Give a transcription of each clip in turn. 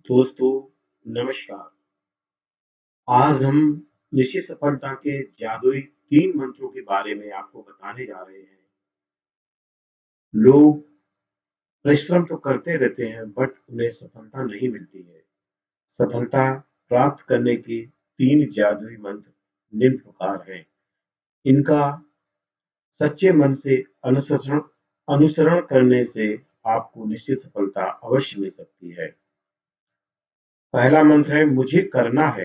दोस्तों, नमस्कार। आज हम निश्चित सफलता के जादुई 3 मंत्रों के बारे में आपको बताने जा रहे हैं। लोग परिश्रम तो करते रहते हैं बट उन्हें सफलता नहीं मिलती है। सफलता प्राप्त करने के 3 जादुई मंत्र निम्न प्रकार हैं। इनका सच्चे मन से अनुसरण अनुसरण करने से आपको निश्चित सफलता अवश्य मिल सकती है। पहला मंत्र है मुझे करना है।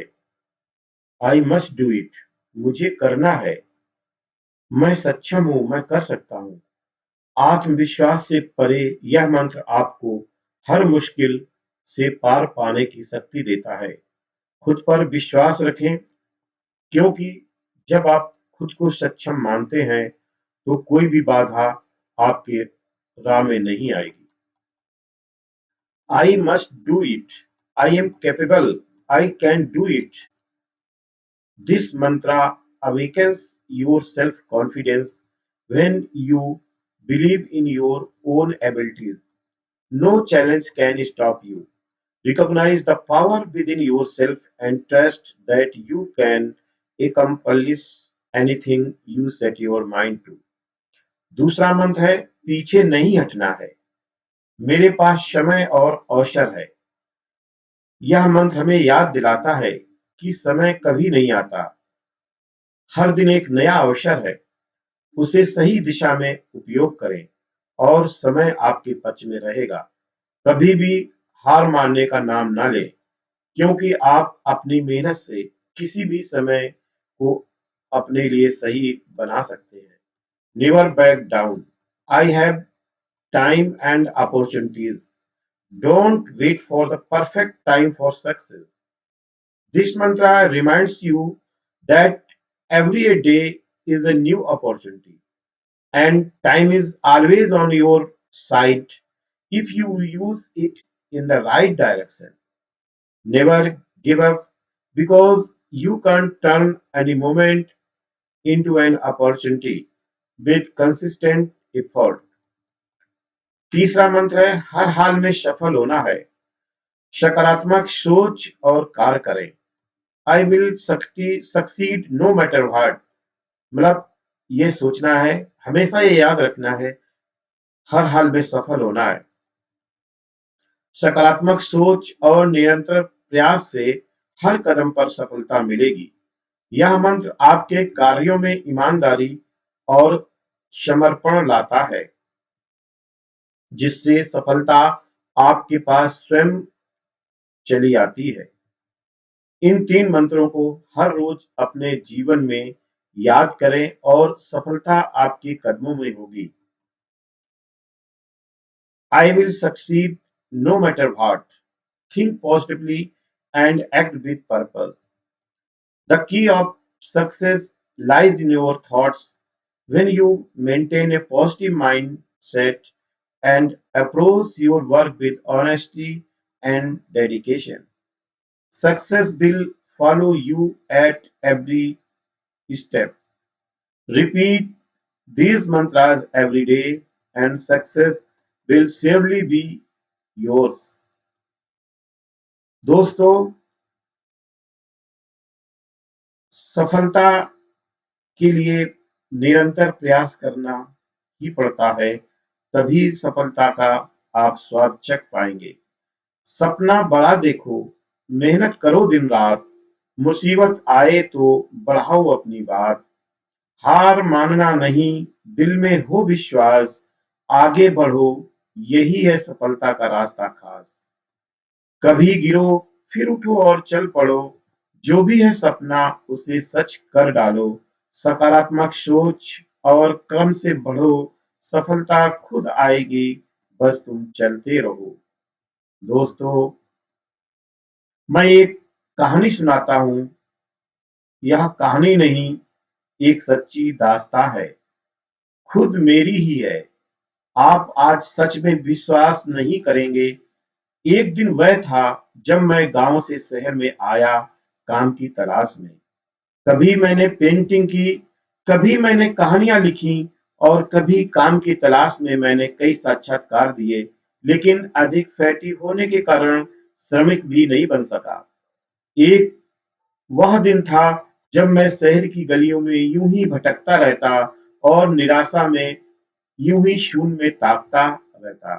I must do it. मुझे करना है। मैं सक्षम हूँ, मैं कर सकता हूँ। आत्मविश्वास से परे यह मंत्र आपको हर मुश्किल से पार पाने की शक्ति देता है। खुद पर विश्वास रखें, क्योंकि जब आप खुद को सक्षम मानते हैं, तो कोई भी बाधा आपके राह में नहीं आएगी। I must do it. I am capable. I can do it. This mantra awakens your self-confidence when you believe in your own abilities. No challenge can stop you. Recognize the power within yourself and trust that you can accomplish anything you set your mind to. दूसरा मंत्र है पीछे नहीं हटना है। मेरे पास समय और अवसर है। यह मंत्र हमें याद दिलाता है कि समय कभी नहीं आता। हर दिन एक नया अवसर है। उसे सही दिशा में उपयोग करें और समय आपके पक्ष में रहेगा। कभी भी हार मानने का नाम ना लें, क्योंकि आप अपनी मेहनत से किसी भी समय को अपने लिए सही बना सकते हैं। Never back down. I have time and opportunities. Don't wait for the perfect time for success. This mantra reminds you that every day is a new opportunity and time is always on your side if you use it in the right direction. Never give up, because you can turn any moment into an opportunity with consistent effort. तीसरा मंत्र है हर हाल में सफल होना है। सकारात्मक सोच और कार्य करें। I will succeed no matter what. मतलब ये सोचना है, हमेशा ये याद रखना है, हर हाल में सफल होना है। सकारात्मक सोच और निरंतर प्रयास से हर कदम पर सफलता मिलेगी। यह मंत्र आपके कार्यों में ईमानदारी और समर्पण लाता है, जिससे सफलता आपके पास स्वयं चली आती है। इन 3 मंत्रों को हर रोज अपने जीवन में याद करें और सफलता आपके कदमों में होगी। I will succeed no matter what. Think positively and act with purpose. The key of success lies in your thoughts. When you maintain a positive mindset and approach your work with honesty and dedication, success will follow you at every step. Repeat these mantras every day, and success will surely be yours. दोस्तों, सफलता के लिए निरंतर प्रयास करना ही पड़ता है, तभी सफलता का आप स्वाद चख पाएंगे। सपना बड़ा देखो, मेहनत करो दिन रात, मुसीबत आए तो बढ़ाओ अपनी बात। हार मानना नहीं, दिल में हो विश्वास, आगे बढ़ो, यही है सफलता का रास्ता खास। कभी गिरो फिर उठो और चल पड़ो, जो भी है सपना उसे सच कर डालो। सकारात्मक सोच और क्रम से बढ़ो, सफलता खुद आएगी, बस तुम चलते रहो। दोस्तों, मैं एक कहानी सुनाता हूँ। यह कहानी नहीं, एक सच्ची दास्तां है, खुद मेरी ही है। आप आज सच में विश्वास नहीं करेंगे। एक दिन वह था जब मैं गांव से शहर में आया काम की तलाश में। कभी मैंने पेंटिंग की, कभी मैंने कहानियां लिखी और कभी काम की तलाश में मैंने कई साक्षात्कार दिए, लेकिन अधिक फैटी होने के कारण श्रमिक भी नहीं बन सका। एक वह दिन था जब मैं शहर की गलियों में यूं ही भटकता रहता और निराशा में यूं ही शून्य में ताकता रहता।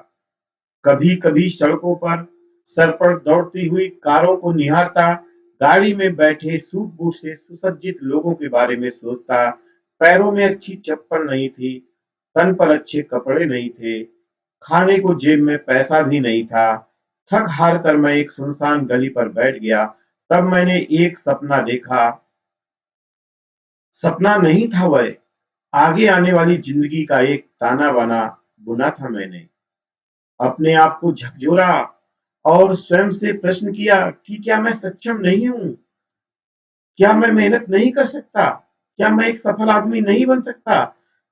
कभी-कभी सड़कों पर सर पर दौड़ती हुई कारों को निहारता, गाड़ी में बैठे सूट-बूट से सुसज्जित लोगों के बारे में सोचता। पैरों में अच्छी चप्पल नहीं थी, तन पर अच्छे कपड़े नहीं थे, खाने को जेब में पैसा भी नहीं था। थक-हार कर मैं एक सुनसान गली पर बैठ गया। तब मैंने एक सपना देखा। सपना नहीं था वह, आगे आने वाली जिंदगी का एक ताना-बाना बुना था मैंने। अपने आप को झकझोरा और स्वयं से प्रश्न किया कि क्या मैं सक्षम नहीं हूँ? क्या मैं मेहनत नहीं कर सकता? क्या मैं एक सफल आदमी नहीं बन सकता?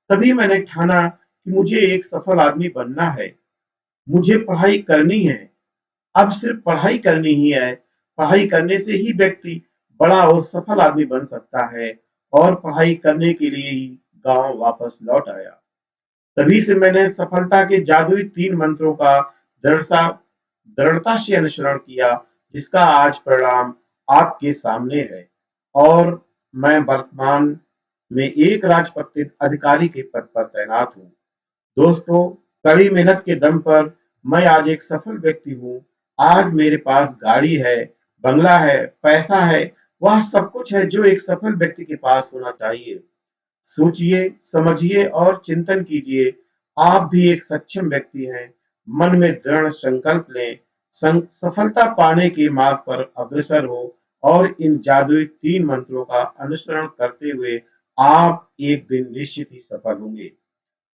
तभी मैंने ठाना कि मुझे एक सफल आदमी बनना है। मुझे पढ़ाई करनी है। अब सिर्फ पढ़ाई करनी ही है। पढ़ाई करने से ही व्यक्ति बड़ा और सफल आदमी बन सकता है। और पढ़ाई करने के लिए ही गांव वापस लौट आया। तभी से मैंने सफलता के जादुई 3 मंत्रों का दृढ़ता दृढ़ता से अनुसरण किया, जिसका आज परिणाम आपके सामने है। और मैं वर्तमान में एक राजपत्रित अधिकारी के पद पर तैनात हूँ। दोस्तों, कड़ी मेहनत के दम पर मैं आज एक सफल व्यक्ति हूँ। आज मेरे पास गाड़ी है, बंगला है, पैसा है, वह सब कुछ है जो एक सफल व्यक्ति के पास होना चाहिए। सोचिए, समझिए और चिंतन कीजिए। आप भी एक सक्षम व्यक्ति हैं। मन में दृढ़ संकल्प लें, सफलता पाने के मार्ग पर अग्रसर हो और इन जादुई 3 मंत्रों का अनुसरण करते हुए आप एक दिन निश्चित ही सफल होंगे।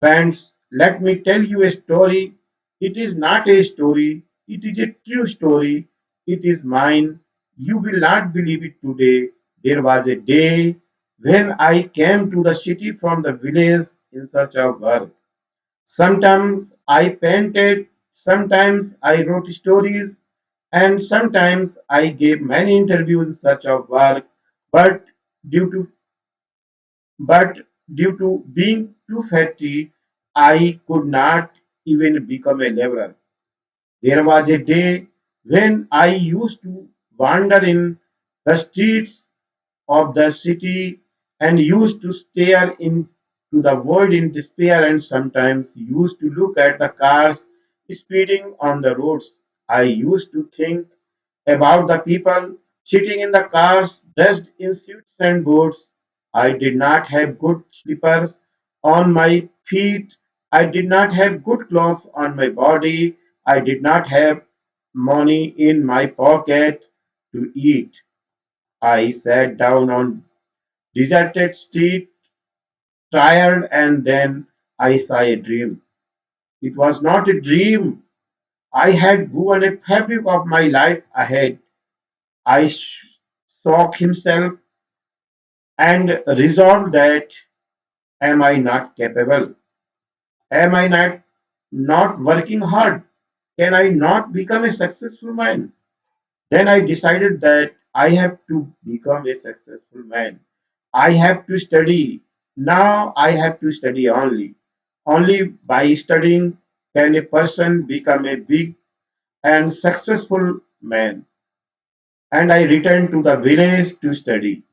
Friends, let me tell you a story. It is not a story, it is a true story. It is mine. You will not believe it today. There was a day when I came to the city from the village in search of work. Sometimes I painted, sometimes I wrote stories, and sometimes I gave many interviews in search of work. But due to but due to being too fatty, I could not even become a laborer. There was a day when I used to wander in the streets of the city and used to stare into the void in despair and sometimes used to look at the cars speeding on the roads. I used to think about the people sitting in the cars dressed in suits and boots. I did not have good slippers on my feet. I did not have good clothes on my body. I did not have money in my pocket to eat. I sat down on deserted street, tired, and then I saw a dream. It was not a dream. I had woven a fabric of my life ahead. I shook himself and resolved that am I not capable? Am I not working hard? Can I not become a successful man? Then I decided that I have to become a successful man. I have to study. Now I have to study only. Only by studying can a person become a big and successful man. And I returned to the village to study.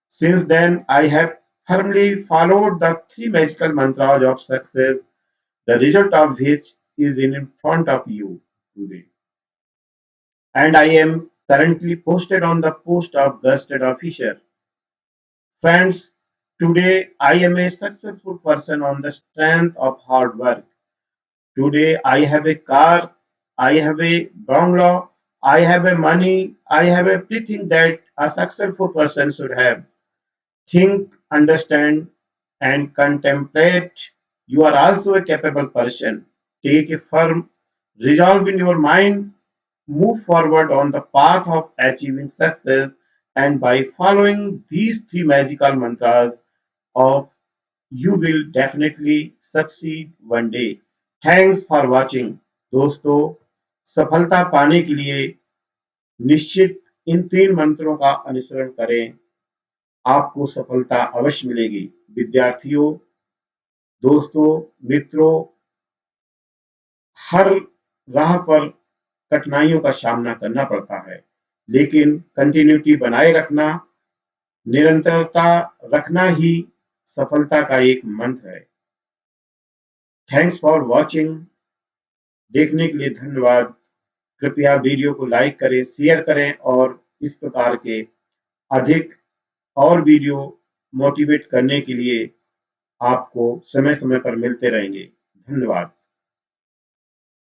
Since then, I have firmly followed the 3 magical mantras of success, the result of which is in front of you today. And I am currently posted on the post of Gusted Officer. Friends, today I am a successful person on the strength of hard work. Today I have a car, I have a bungalow, I have a money, I have everything that a successful person should have. Think, understand, and contemplate. You are also a capable person. Take a firm resolve in your mind, move forward on the path of achieving success, and by following these 3 magical mantras of you will definitely succeed one day. Thanks for watching. दोस्तों, सफलता पाने के लिए निश्चित इन 3 मंत्रों का अनुसरण करें। आपको सफलता अवश्य मिलेगी। विद्यार्थियों, दोस्तों, मित्रों, हर राह पर कठिनाइयों का सामना करना पड़ता है, लेकिन कंटिन्यूटी बनाए रखना, निरंतरता रखना ही सफलता का एक मंत्र है। Thanks for watching. देखने के लिए धन्यवाद। कृपया वीडियो को लाइक करें, शेयर करें और इस प्रकार के अधिक और वीडियो मोटिवेट करने के लिए आपको समय समय पर मिलते रहेंगे। धन्यवाद।